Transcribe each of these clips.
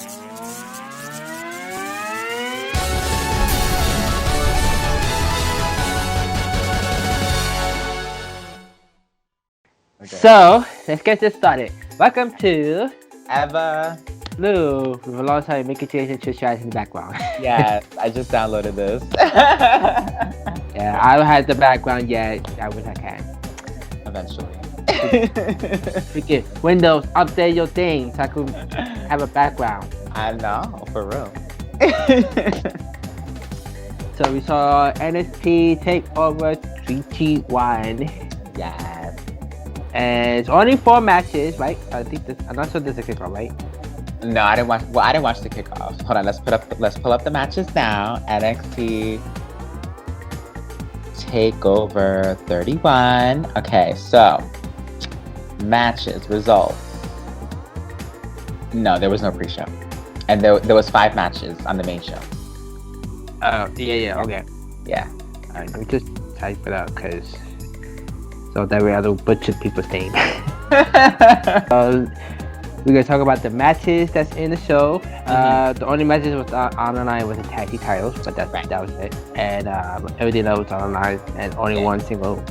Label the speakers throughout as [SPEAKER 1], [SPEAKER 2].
[SPEAKER 1] Okay.
[SPEAKER 2] So, let's get this started. Welcome to
[SPEAKER 1] Evalou.
[SPEAKER 2] With a long time making changes to strategy in the background.
[SPEAKER 1] Yeah, I just downloaded this.
[SPEAKER 2] Yeah, I don't have the background yet. I wish I can.
[SPEAKER 1] Eventually.
[SPEAKER 2] Freaking Windows, update your thing so I could have a background.
[SPEAKER 1] I know, for real.
[SPEAKER 2] So we saw NXT Takeover 3T1.
[SPEAKER 1] Yes.
[SPEAKER 2] And it's only 4 matches, right? I'm not sure there's a kickoff, right?
[SPEAKER 1] No, I didn't watch. Well, I didn't watch the kickoff. Hold on, let's pull up the matches now. NXT Takeover 31. Okay, so matches, results. No, there was no pre-show, and there was 5 matches on the main show.
[SPEAKER 2] Oh, yeah, okay.
[SPEAKER 1] Yeah.
[SPEAKER 2] Alright, let me just type it out because so that way I don't butcher people's names. We're gonna talk about the matches that's in the show. The only matches was on the line was the tag team titles, but that was it. And everything else was on the line, and only one single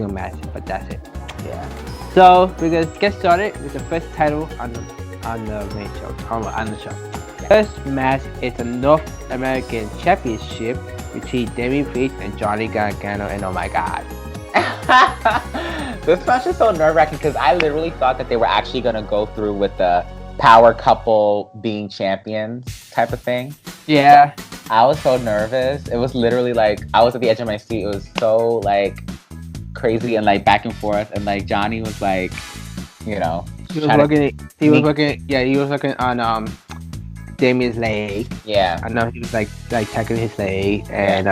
[SPEAKER 2] match, but that's it.
[SPEAKER 1] Yeah.
[SPEAKER 2] So we're gonna get started with the first title on the main show, on the show. First match is the North American Championship between Damian Priest and Johnny Gargano, and oh my god.
[SPEAKER 1] This match is so nerve-wracking because I literally thought that they were actually going to go through with the power couple being champions type of thing.
[SPEAKER 2] Yeah.
[SPEAKER 1] I was so nervous. It was literally like, I was at the edge of my seat. It was so like crazy and like back and forth. And like Johnny was like, you know.
[SPEAKER 2] He was working on Damian's leg.
[SPEAKER 1] Yeah.
[SPEAKER 2] I know he was like tackling his leg, and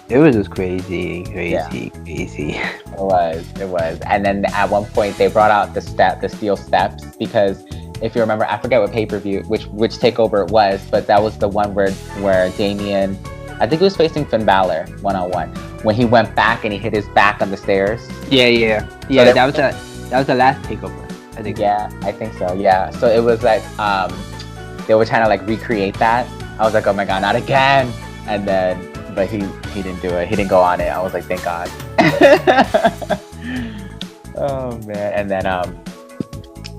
[SPEAKER 2] it was just crazy.
[SPEAKER 1] It was. And then at one point they brought out the steel steps because if you remember, I forget what pay-per-view, which takeover it was, but that was the one where Damian, I think he was facing Finn Balor one-on-one when he went back and he hit his back on the stairs.
[SPEAKER 2] Yeah.
[SPEAKER 1] So
[SPEAKER 2] that was the last takeover, I think.
[SPEAKER 1] Yeah, I think so. Yeah. So it was like they were trying to like recreate that. I was like, oh my god, not again. And then but he didn't do it. He didn't go on it. I was like, thank God. Oh man. And then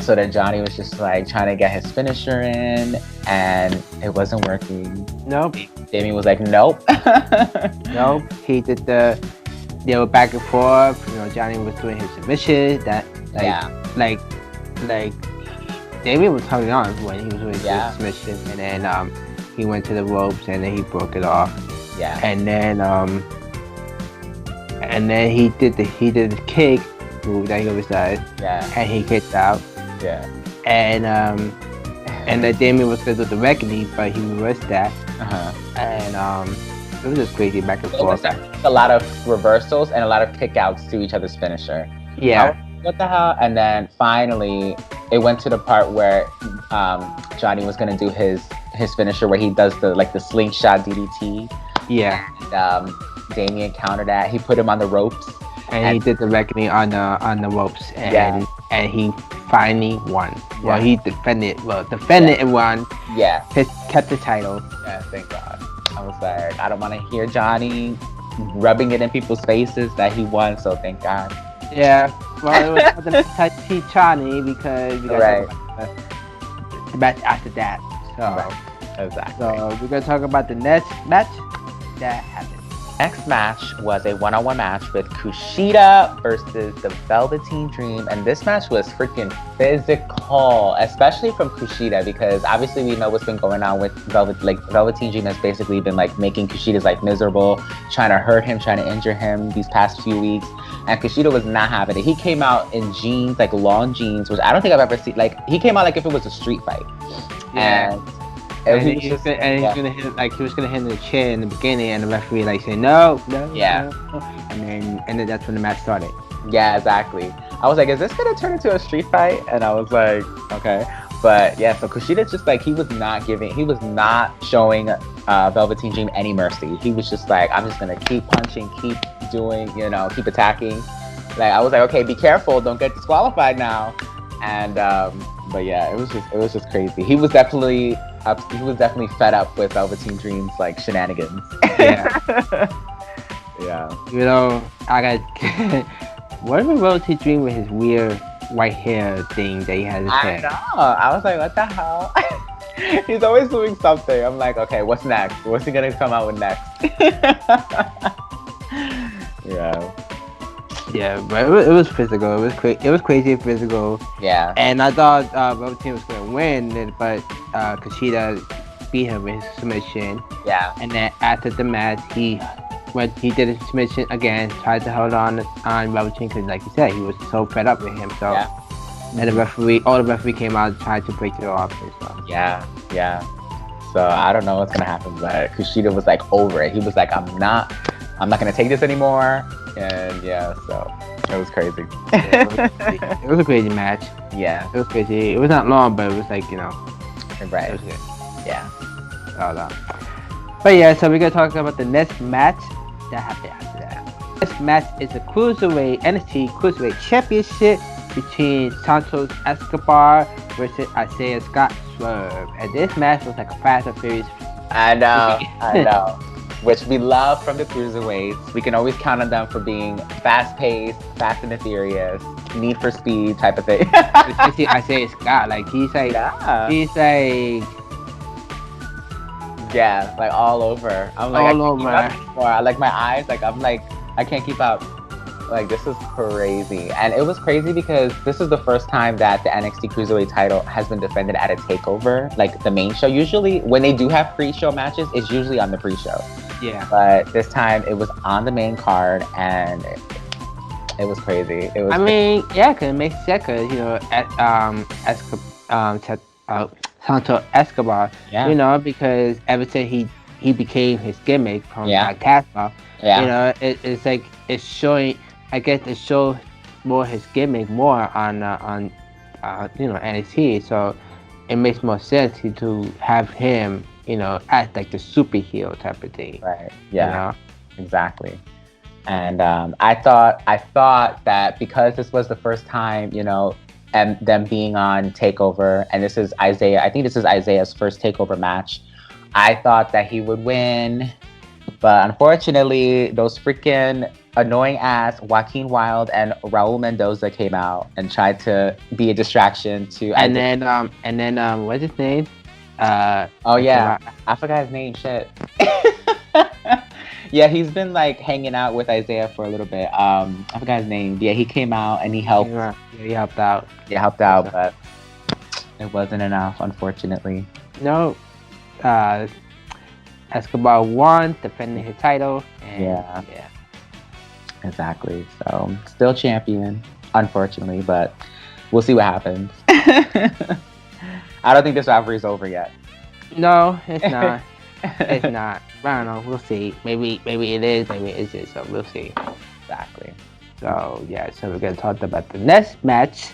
[SPEAKER 1] so then Johnny was just like trying to get his finisher in and it wasn't working.
[SPEAKER 2] Nope.
[SPEAKER 1] Damian was like, nope.
[SPEAKER 2] Nope. He did they were back and forth. You know, Johnny was doing his submission. Like Damian was holding on when he was doing his submission, and then he went to the ropes and then he broke it off.
[SPEAKER 1] Yeah.
[SPEAKER 2] And then he did the kick move that he always does.
[SPEAKER 1] Yeah.
[SPEAKER 2] And he kicked out.
[SPEAKER 1] Yeah.
[SPEAKER 2] And then Damian was gonna do the reckoning, but he reversed that. And it was just crazy back and forth.
[SPEAKER 1] A lot of reversals and a lot of kickouts to each other's finisher.
[SPEAKER 2] Yeah.
[SPEAKER 1] What the hell? And then finally, it went to the part where Johnny was gonna do his finisher, where he does the slingshot DDT.
[SPEAKER 2] Yeah.
[SPEAKER 1] And Damian countered that. He put him on the ropes.
[SPEAKER 2] And he did the reckoning on the ropes, and he finally won. Yeah. Well, he defended and won.
[SPEAKER 1] Yeah.
[SPEAKER 2] He kept the title.
[SPEAKER 1] Yeah, thank God. I was like, I don't want to hear Johnny rubbing it in people's faces that he won, so thank God.
[SPEAKER 2] Yeah. Well, it was the Johnny because we got the match after that. So,
[SPEAKER 1] exactly.
[SPEAKER 2] So we're gonna talk about the next match that happened.
[SPEAKER 1] Next match was a one-on-one match with Kushida versus the Velveteen Dream, and this match was freaking physical, especially from Kushida, because obviously we know what's been going on with Velveteen Dream has basically been like making Kushida's life miserable, trying to hurt him, trying to injure him these past few weeks, and Kushida was not having it. He came out in jeans, like long jeans, which I don't think I've ever seen. Like, he came out like if it was a street fight.
[SPEAKER 2] Yeah. And he was gonna hit him in the chin in the beginning, and the referee like saying no, no. And then that's when the match started.
[SPEAKER 1] Yeah, exactly. I was like, is this gonna turn into a street fight? And I was like, okay. But yeah, so Kushida's just like, he was not showing Velveteen Dream any mercy. He was just like, I'm just gonna keep punching, keep doing, keep attacking. Like, I was like, okay, be careful, don't get disqualified now. And But yeah, it was just crazy. He was definitely fed up with Velveteen Dream's like shenanigans.
[SPEAKER 2] Yeah.
[SPEAKER 1] Yeah.
[SPEAKER 2] You know, I got what if Velveteen Dream with his weird white hair thing that he has his
[SPEAKER 1] I
[SPEAKER 2] hair?
[SPEAKER 1] know. I was like, what the hell? He's always doing something. I'm like, okay, what's next? What's he gonna come out with next? Yeah.
[SPEAKER 2] Yeah, but it was physical. It was crazy physical.
[SPEAKER 1] Yeah.
[SPEAKER 2] And I thought Velveteen was gonna win, but Kushida beat him with his submission.
[SPEAKER 1] Yeah.
[SPEAKER 2] And then after the match, he did his submission again, tried to hold on Velveteen because, like you said, he was so fed up with him. So,
[SPEAKER 1] Yeah.
[SPEAKER 2] and the referee came out and tried to break it off as well.
[SPEAKER 1] Yeah. Yeah. So I don't know what's gonna happen, but Kushida was like over it. He was like, I'm not gonna take this anymore. And yeah, so it was crazy.
[SPEAKER 2] It was a crazy match.
[SPEAKER 1] Yeah.
[SPEAKER 2] It was crazy. It was not long, but it was like,
[SPEAKER 1] Right.
[SPEAKER 2] it was good.
[SPEAKER 1] Yeah.
[SPEAKER 2] All that. But yeah, so we're gonna talk about the next match that happened after that. This match is a NXT Cruiserweight Championship between Santos Escobar versus Isaiah Scott Swerve. And this match was like a Fast and Furious.
[SPEAKER 1] I know. Which we love from the Cruiserweights. We can always count on them for being fast-paced, Fast and the Furious, Need for Speed type of thing.
[SPEAKER 2] Especially Isaiah Scott, like he's like,
[SPEAKER 1] yeah, like all over. I'm like,
[SPEAKER 2] all over.
[SPEAKER 1] I like my eyes, like I'm like, I can't keep up. Like this is crazy, and it was crazy because this is the first time that the NXT Cruiserweight title has been defended at a takeover, like the main show. Usually, when they do have pre-show matches, it's usually on the pre-show.
[SPEAKER 2] Yeah.
[SPEAKER 1] But this time, it was on the main card, and it was crazy. It was.
[SPEAKER 2] I mean, yeah, cause it makes sense, cause Santos Escobar,
[SPEAKER 1] Yeah.
[SPEAKER 2] Because ever since he became his gimmick from Casper,
[SPEAKER 1] Yeah.
[SPEAKER 2] it's like it's showing. I guess it shows more his gimmick more on NXT, so it makes more sense to have him, as like the superhero type of thing.
[SPEAKER 1] Right. Yeah. Exactly. And I thought that because this was the first time, and them being on Takeover, and this is Isaiah. I think this is Isaiah's first Takeover match. I thought that he would win, but unfortunately, those freaking annoying ass Joaquin Wilde and Raul Mendoza came out and tried to be a distraction to.
[SPEAKER 2] And then what's his name?
[SPEAKER 1] Oh yeah, I forgot his name. Shit. Yeah, he's been like hanging out with Isaiah for a little bit. I forgot his name. Yeah, he came out and he helped.
[SPEAKER 2] Yeah, he helped out.
[SPEAKER 1] He helped out, but it wasn't enough, unfortunately.
[SPEAKER 2] No. Escobar won, defending his title. And
[SPEAKER 1] yeah. Exactly. So still champion, unfortunately, but we'll see what happens. I don't think this rivalry is over yet.
[SPEAKER 2] No, it's not. It's not. I don't know. We'll see. Maybe it is. Maybe it isn't. So we'll see.
[SPEAKER 1] Exactly.
[SPEAKER 2] So yeah. So we're gonna talk about the next match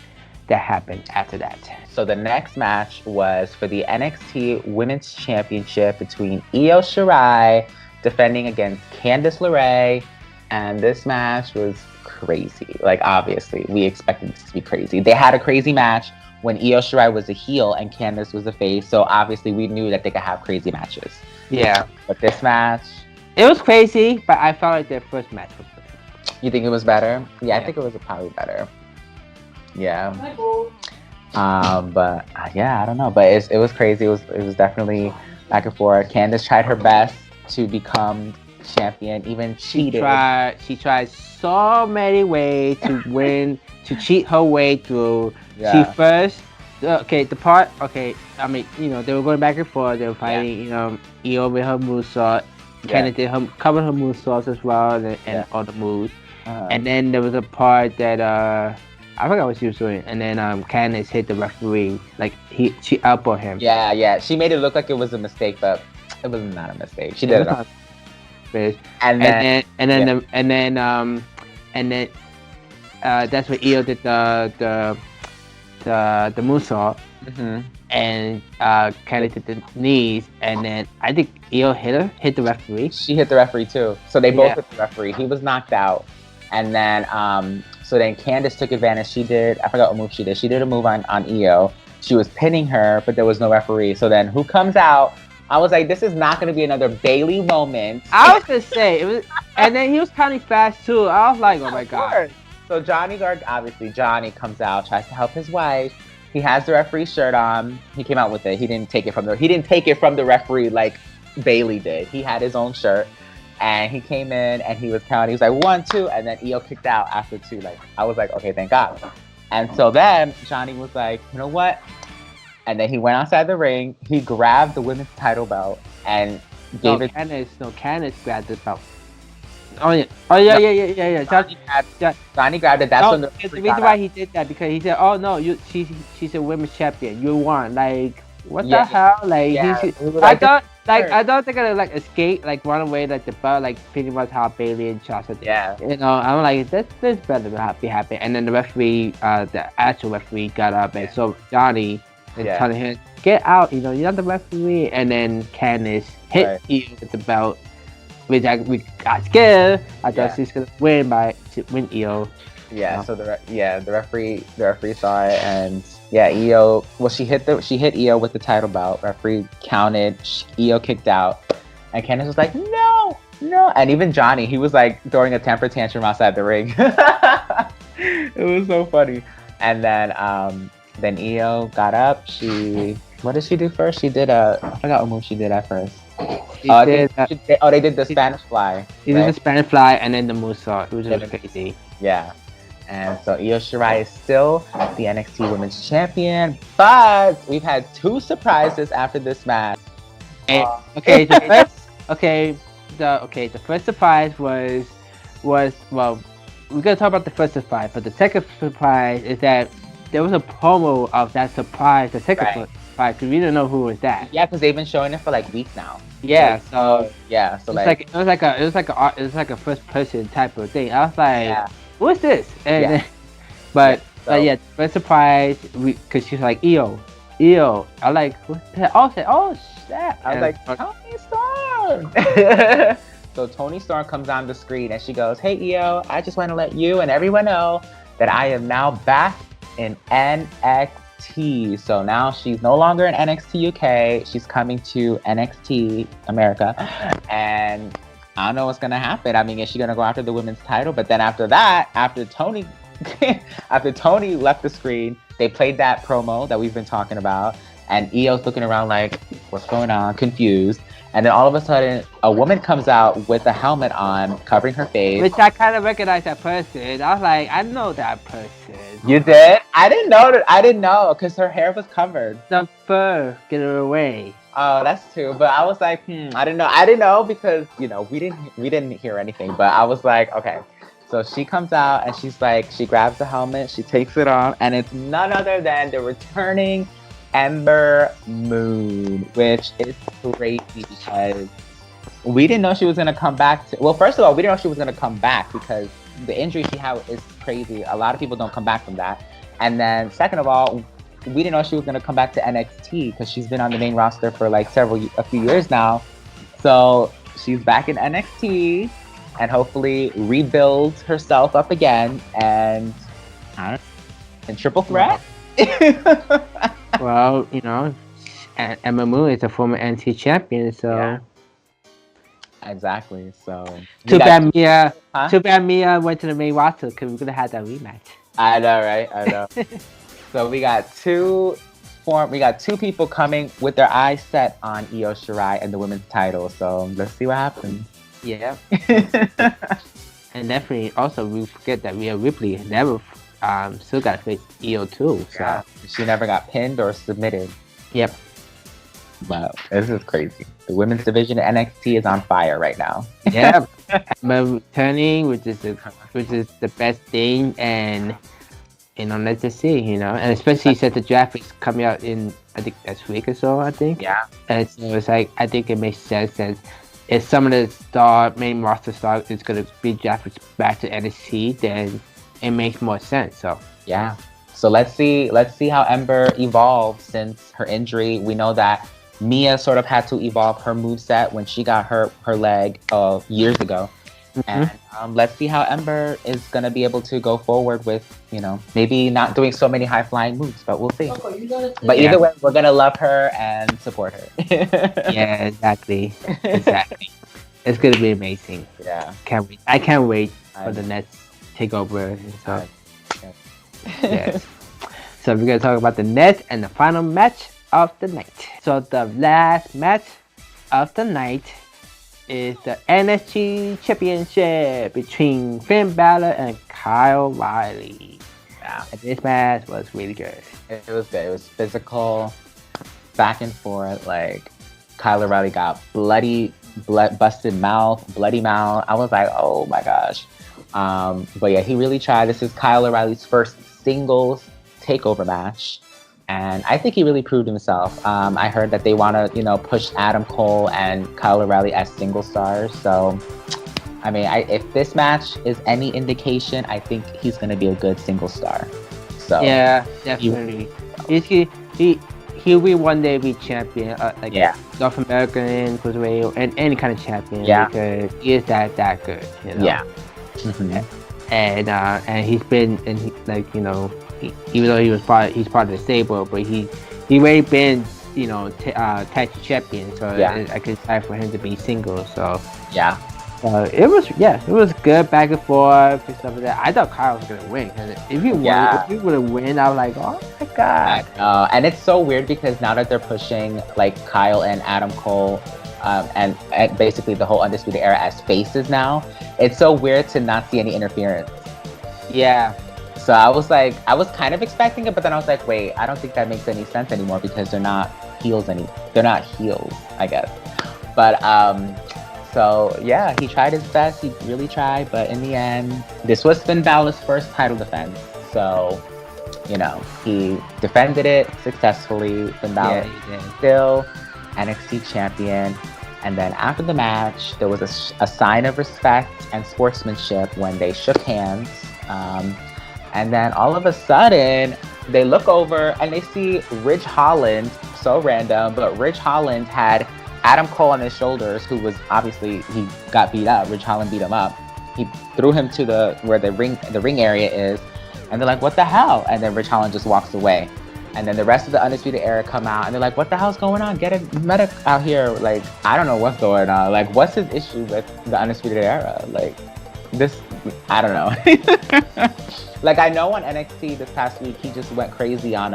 [SPEAKER 2] that happened after that.
[SPEAKER 1] So the next match was for the NXT Women's Championship between Io Shirai defending against Candice LeRae, and this match was crazy. Like obviously, we expected this to be crazy. They had a crazy match when Io Shirai was a heel and Candice was a face, so obviously we knew that they could have crazy matches.
[SPEAKER 2] Yeah.
[SPEAKER 1] But this match,
[SPEAKER 2] it was crazy, but I felt like their first match was better.
[SPEAKER 1] You think it was better? Yeah, I think it was probably better. Yeah. But yeah, I don't know. But it was crazy. It was definitely back and forth. Candice tried her best to become champion, even cheated.
[SPEAKER 2] She tried so many ways to win, to cheat her way through.
[SPEAKER 1] Yeah.
[SPEAKER 2] She first, I mean, they were going back and forth. They were fighting, Io with her movesaw. Candice did cover her movesaws as well, and all the moves. And then there was a part that I forgot what she was doing. And then Candice hit the referee, like she elbowed him.
[SPEAKER 1] Yeah. She made it look like it was a mistake, but it was not a mistake. She did it on
[SPEAKER 2] purpose. And then that's when Io did the moonsault.
[SPEAKER 1] Mm-hmm.
[SPEAKER 2] And Candice did the knees, and then I think Io hit the referee.
[SPEAKER 1] She hit the referee too. So they both hit the referee. He was knocked out, and then so then Candice took advantage. I forgot what move she did. She did a move on Io, she was pinning her, but there was no referee. So then who comes out? I was like, this is not going to be another Bailey moment.
[SPEAKER 2] I was gonna say it was, and then he was counting fast too. I was like, oh my god.
[SPEAKER 1] So Johnny comes out, tries to help his wife. He has the referee shirt on. He came out with it. He didn't take it from the referee like Bailey did. He had his own shirt, and he came in and he was counting. He was like 1, 2, and then Io kicked out after 2. Like I was like, okay, thank God. And so then Johnny was like, you know what? And then he went outside the ring. He grabbed the women's title belt and gave it.
[SPEAKER 2] Candice grabbed the belt. Oh yeah.
[SPEAKER 1] Johnny grabbed it. That's when the
[SPEAKER 2] reason why he did that, because he said, "Oh no, she's a women's champion. You won." Like, what the hell? Like, I thought they're gonna like escape, like run away, like the belt, like pretty much how Bailey and Charlotte did.
[SPEAKER 1] Yeah.
[SPEAKER 2] You know, I'm like, this better be happy. And then the referee, the actual referee, got up and so Johnny and telling him, "Get out! You know, you're not the referee." And then Candice hit Io with the belt. We got scared. I thought she's gonna win Io.
[SPEAKER 1] Yeah. So the referee saw it, and Io. Well, she hit Io with the title belt. Referee counted. Io kicked out, and Candice was like, "No, no!" And even Johnny, he was like throwing a temper tantrum outside the ring. It was so funny. And then Io got up. What did she do first? She did I forgot what move she did at first. They did the Spanish fly.
[SPEAKER 2] They did the Spanish fly and then the moonsault, which was crazy.
[SPEAKER 1] Yeah. And so Io Shirai is still the NXT Women's Champion, but we've had 2 surprises after this match.
[SPEAKER 2] The first surprise was well, we're gonna talk about the first surprise, but the second surprise is that there was a promo of that surprise, the second surprise, because we didn't know who was that.
[SPEAKER 1] Yeah, because they've been showing it for like weeks now.
[SPEAKER 2] Yeah,
[SPEAKER 1] so
[SPEAKER 2] it was like a first person type of thing. I was like, what's this? And the first surprise, because she's like Io. I like, what the hell? I said, oh shit!
[SPEAKER 1] I was like, Toni Storm. So Toni Storm comes on the screen and she goes, "Hey Io, I just want to let you and everyone know that I am now back in NXT." So now she's no longer in NXT UK. She's coming to NXT America. And I don't know what's going to happen. I mean, is she going to go after the women's title? But then after that, after Toni left the screen, they played that promo that we've been talking about. And Io's looking around like, what's going on? Confused. And then all of a sudden, a woman comes out with a helmet on, covering her face.
[SPEAKER 2] Which I kind of recognize that person. I was like, I know that person.
[SPEAKER 1] You did? I didn't know, because her hair was covered.
[SPEAKER 2] The fur, get her away.
[SPEAKER 1] Oh, that's true. But I was like, I didn't know because, you know, we didn't hear anything. But I was like, okay. So she comes out and she's like, she grabs the helmet, she takes it off, and it's none other than the returning Ember Moon, which is crazy because we didn't know she was going to come back. Well, first of all, we didn't know she was going to come back because the injury she had is crazy. A lot of people don't come back from that. And then second of all, we didn't know she was going to come back to NXT because she's been on the main roster for like a few years now. So she's back in NXT and hopefully rebuilds herself up again and triple threat.
[SPEAKER 2] Well, you know, Ember Moon is a former NXT champion, so.
[SPEAKER 1] Yeah. Exactly. So.
[SPEAKER 2] Too bad Mia went to the main roster because we're gonna have that rematch.
[SPEAKER 1] I know, right? I know. So we got two people coming with their eyes set on Io Shirai and the women's title. So let's see what happens.
[SPEAKER 2] Yeah. And definitely, also we forget that Rhea Ripley never still got to face Io too. So yeah.
[SPEAKER 1] She never got pinned or submitted.
[SPEAKER 2] Yep.
[SPEAKER 1] Wow, this is crazy. The women's division at NXT is on fire right now.
[SPEAKER 2] Yeah, but returning, which is the best thing, and you know, let's just see, you know, and especially since the draft is coming out in I think next week or so. I think.
[SPEAKER 1] Yeah.
[SPEAKER 2] And so it's like I think it makes sense that if some of the main roster stars is gonna be drafted back to NXT, then it makes more sense. So
[SPEAKER 1] yeah. So let's see how Ember evolves since her injury. We know that Mia sort of had to evolve her moveset when she got her leg years ago. And let's see how Ember is going to be able to go forward with, maybe not doing so many high-flying moves, but we'll see. But either way, we're going to love her and support her.
[SPEAKER 2] Yeah, exactly. It's going to be amazing.
[SPEAKER 1] Yeah.
[SPEAKER 2] I can't wait for the next takeover and stuff. Yes. So we're going to talk about the next and the final match of the night. So the last match of the night is the NXT Championship between Finn Balor and Kyle O'Reilly.
[SPEAKER 1] Yeah.
[SPEAKER 2] And this match was really good.
[SPEAKER 1] It was good. It was physical, back and forth. Like, Kyle O'Reilly got busted mouth, bloody mouth. I was like, oh my gosh. But yeah, he really tried. This is Kyle O'Reilly's first singles takeover match. And I think he really proved himself. I heard that they want to, push Adam Cole and Kyle O'Reilly as single stars. So, I mean, if this match is any indication, I think he's going to be a good single star. So
[SPEAKER 2] yeah, definitely. He'll be one day be champion, North American Cruiserweight and any kind of champion.
[SPEAKER 1] Yeah.
[SPEAKER 2] Because he is that good.
[SPEAKER 1] Yeah.
[SPEAKER 2] And he's been even though he's part of the stable, but he already been tag champion, so I could decide for him to be single. So
[SPEAKER 1] yeah,
[SPEAKER 2] it was good back and forth and stuff like that. I thought Kyle was gonna win, and if he would have win, I was like, oh my god.
[SPEAKER 1] And it's so weird because now that they're pushing like Kyle and Adam Cole. And basically the whole Undisputed Era as faces now, it's so weird to not see any interference.
[SPEAKER 2] Yeah.
[SPEAKER 1] So I was kind of expecting it, but then I was like, wait, I don't think that makes any sense anymore because they're not heels they're not heels, I guess. But so yeah, he tried his best. He really tried, but in the end, this was Finn Balor's first title defense. So, he defended it successfully. Finn Balor still NXT champion. And then after the match, there was a sign of respect and sportsmanship when they shook hands. And then all of a sudden, they look over and they see Ridge Holland. So random, but Ridge Holland had Adam Cole on his shoulders, who was obviously, he got beat up. Ridge Holland beat him up. He threw him to where the ring area is. And they're like, what the hell? And then Ridge Holland just walks away. And then the rest of the Undisputed Era come out and they're like, what the hell's going on? Get a medic out here. Like, I don't know what's going on. Like, what's his issue with the Undisputed Era? Like, this, I don't know. Like, I know on NXT this past week, he just went crazy on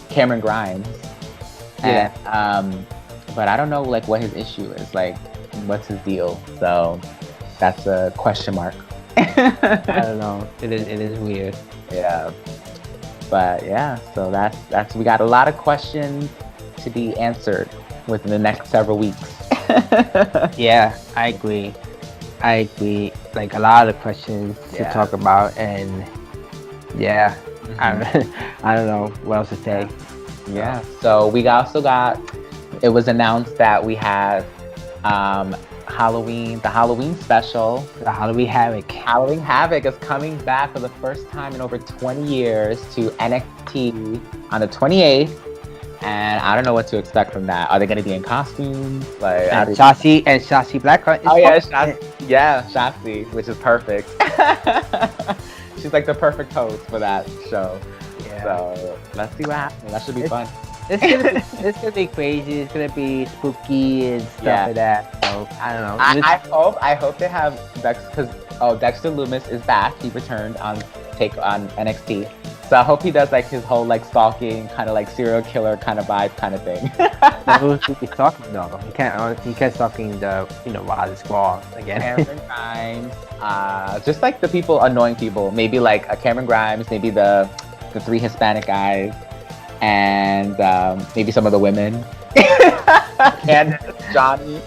[SPEAKER 1] Cameron Grimes. And, but I don't know, like, what his issue is. Like, what's his deal? So, that's a question mark.
[SPEAKER 2] I don't know. It is weird.
[SPEAKER 1] Yeah. But yeah, so that's we got a lot of questions to be answered within the next several weeks.
[SPEAKER 2] Yeah, I agree. Like a lot of questions to talk about, and I don't know what else to say.
[SPEAKER 1] Yeah. So we also got. It was announced that we have the Halloween special.
[SPEAKER 2] The Halloween Havoc.
[SPEAKER 1] Halloween Havoc is coming back for the first time in over 20 years to NXT on the 28th. And I don't know what to expect from that. Are they going to be in costumes? Like,
[SPEAKER 2] and Shotzi Blackheart.
[SPEAKER 1] Oh yeah, Shotzi, which is perfect. She's like the perfect host for that show. Yeah. So let's see what happens. That should be fun.
[SPEAKER 2] It's gonna be crazy. It's gonna be spooky and stuff like that. So I don't know.
[SPEAKER 1] I hope they have Dexter, because Dexter Lumis is back. He returned on NXT. So I hope he does like his whole like stalking kind of like serial killer kind of vibe kind of thing.
[SPEAKER 2] Who's stalking though? He can't stalking the Wild Squad again.
[SPEAKER 1] Cameron Grimes, just like the annoying people. Maybe like Cameron Grimes, maybe the 3 Hispanic guys. And maybe some of the women. And Johnny.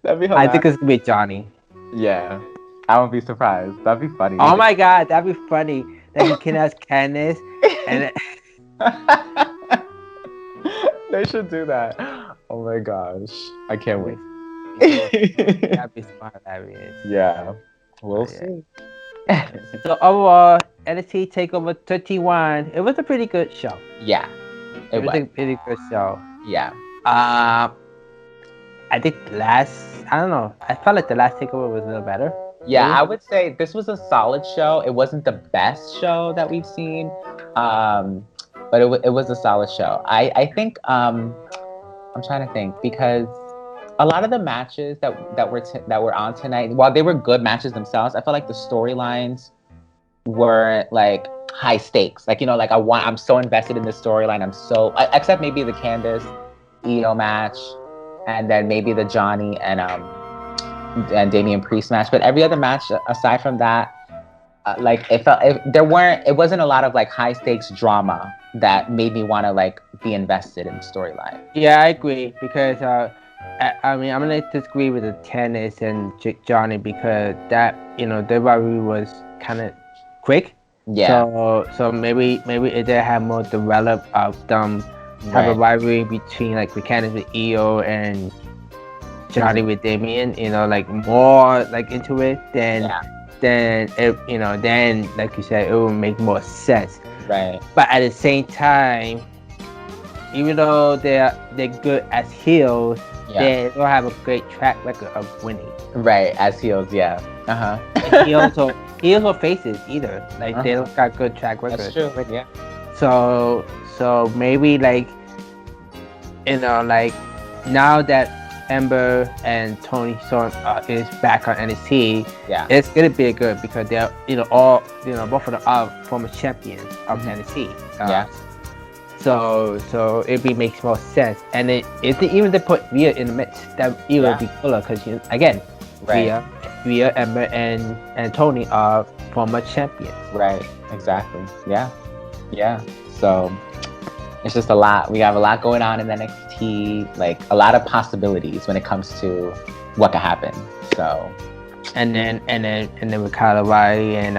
[SPEAKER 1] That'd be hilarious.
[SPEAKER 2] I think it's gonna be Johnny.
[SPEAKER 1] Yeah. I won't be surprised. That'd be funny.
[SPEAKER 2] Oh my god, that'd be funny. That he can ask Candice and
[SPEAKER 1] they should do that. Oh my gosh. I can't wait.
[SPEAKER 2] That'd be smart,
[SPEAKER 1] Yeah. We'll see.
[SPEAKER 2] So overall, NXT Takeover 31, it was a pretty good show.
[SPEAKER 1] Yeah.
[SPEAKER 2] It was a pretty good show.
[SPEAKER 1] Yeah.
[SPEAKER 2] I think I don't know. I felt like the last takeover was a little better.
[SPEAKER 1] Yeah,
[SPEAKER 2] maybe.
[SPEAKER 1] I would say this was a solid show. It wasn't the best show that we've seen, but it was a solid show. I think I'm trying to think because a lot of the matches that were on tonight, while they were good matches themselves, I felt like the storylines weren't like high stakes. Like like I'm so invested in this storyline. Except maybe the Candice Io match, and then maybe the Johnny and Damian Priest match. But every other match aside from that, like it wasn't a lot of like high stakes drama that made me want to like be invested in the storyline.
[SPEAKER 2] Yeah, I agree because I mean I'm gonna disagree with the Candice and Johnny because that their rivalry was kind of quick.
[SPEAKER 1] Yeah.
[SPEAKER 2] So maybe if they had more developed of them have a rivalry between like Candice with Io and Johnny with Damian, like more like into it, then it, then like you said, it will make more sense.
[SPEAKER 1] Right.
[SPEAKER 2] But at the same time, even though they're good as heels, they don't have a great track record of winning.
[SPEAKER 1] Right, as heels, yeah.
[SPEAKER 2] Heels or faces either. Like they don't got good track record.
[SPEAKER 1] That's true. Yeah.
[SPEAKER 2] So maybe like like now that Ember and Tony Storm is back on NXT, it's gonna be good because they're all both of them are former champions of NXT. So it makes more sense, and even they put Rhea in the mix, that it will be cooler because again, Rhea, Ember, and Tony are former champions.
[SPEAKER 1] Right. Exactly. Yeah. So it's just a lot. We have a lot going on in NXT, like a lot of possibilities when it comes to what could happen. So, and then with Kyle O'Reilly and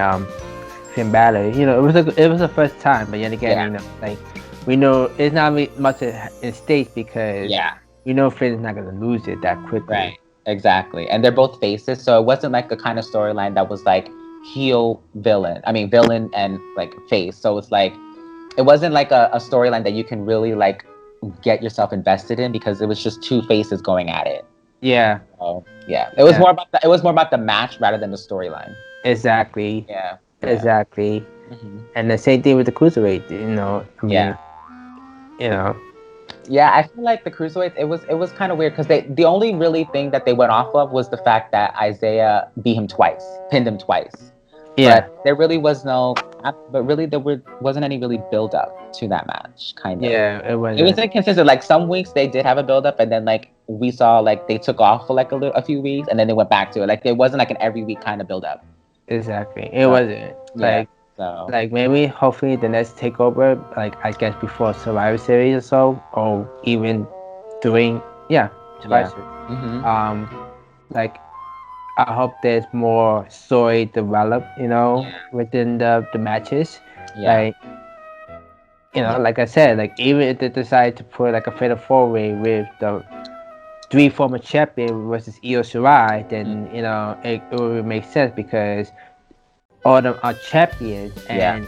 [SPEAKER 1] Finn Balor, it was the first time, but yet again, like we know it's not much in stakes because we know Finn's not gonna lose it that quickly. Right. Exactly. And they're both faces, so it wasn't like a kind of storyline that was like heel villain. I mean villain and like face. So it's like it wasn't like a storyline that you can really like get yourself invested in because it was just two faces going at it.
[SPEAKER 2] Yeah.
[SPEAKER 1] So it was more about the match rather than the storyline.
[SPEAKER 2] Exactly.
[SPEAKER 1] Yeah.
[SPEAKER 2] Exactly. And the same thing with the cruiserweight.
[SPEAKER 1] Yeah, I feel like the cruiserweights, it was kind of weird because the only really thing that they went off of was the fact that Isaiah pinned him twice.
[SPEAKER 2] Yeah.
[SPEAKER 1] But there really wasn't any really build up to that match, kind of.
[SPEAKER 2] Yeah, it was.
[SPEAKER 1] It was inconsistent. Like some weeks they did have a build up, and then like we saw like they took off for like a few weeks, and then they went back to it. Like it wasn't like an every week kind of build up.
[SPEAKER 2] Exactly, it wasn't. Like maybe hopefully the next takeover, like I guess before Survivor Series or so, or even during Survivor Series. Like I hope there's more story developed, within the matches. Like like I said, like even if they decide to put like a fatal 4-way with the 3 former champions versus Io Shirai, then it would make sense because all of them are champions, and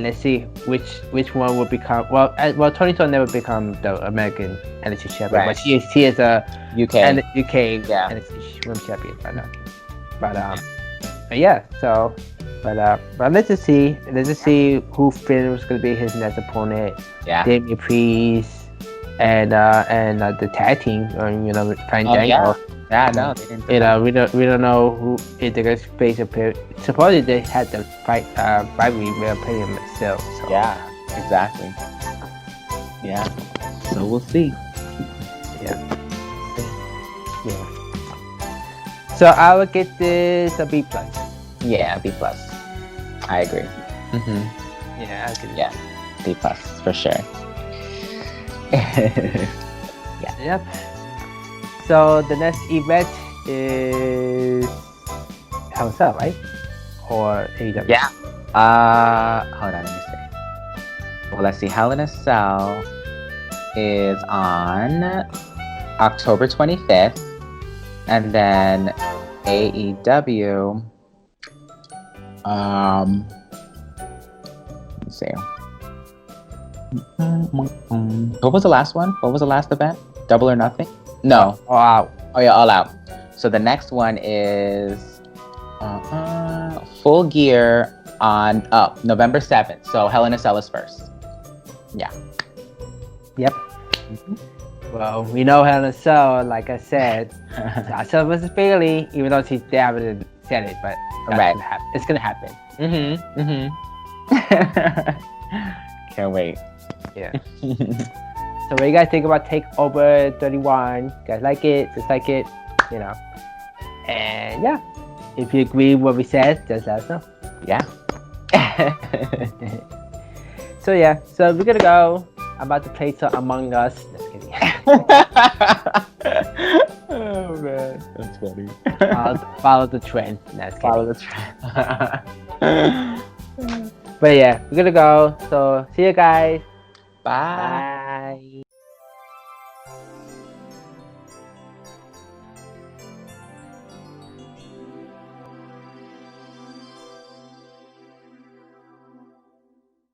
[SPEAKER 2] let's see which one will become. Well, Tony Storm never become the American NXT champion, but she is a UK NXT Women's champion right now. But let's just see who Finn was gonna be his next opponent. Damian Priest and the tag team, Fandango. They didn't. We don't know who if they're gonna face a pair. Supposedly they had the rivalry with Payne themselves. So.
[SPEAKER 1] Yeah, exactly. Yeah. So we'll see.
[SPEAKER 2] Yeah. So I would get this a B+.
[SPEAKER 1] Yeah, B+. I agree.
[SPEAKER 2] Yeah, I agree.
[SPEAKER 1] Yeah, B+ for sure.
[SPEAKER 2] Yep. So the next event is Hell in a Cell, right? Or AEW?
[SPEAKER 1] Yeah. Hold on, let me see. Well, let's see. Hell in a Cell is on October 25th, and then AEW. Let's see. What was the last one? What was the last event? Double or Nothing? No.
[SPEAKER 2] All Out.
[SPEAKER 1] Oh yeah, All Out. So the next one is Full Gear on November 7th. So Hell in a Cell is first. Yeah.
[SPEAKER 2] Yep. Well, we know Hell in a Cell, like I said, Sasha versus Bailey, even though they haven't said it, but
[SPEAKER 1] Right.
[SPEAKER 2] It's gonna happen.
[SPEAKER 1] Can't wait.
[SPEAKER 2] Yeah. So what do you guys think about Takeover 31? You guys like it? Dislike it? You know. And yeah, if you agree with what we said, just let us know.
[SPEAKER 1] Yeah.
[SPEAKER 2] So yeah, so we're gonna go. I'm about to play some Among Us. Just kidding.
[SPEAKER 1] Oh man, that's funny.
[SPEAKER 2] Follow the trend. That's
[SPEAKER 1] Follow the trend.
[SPEAKER 2] But yeah, we're gonna go. So see you guys.
[SPEAKER 1] Bye.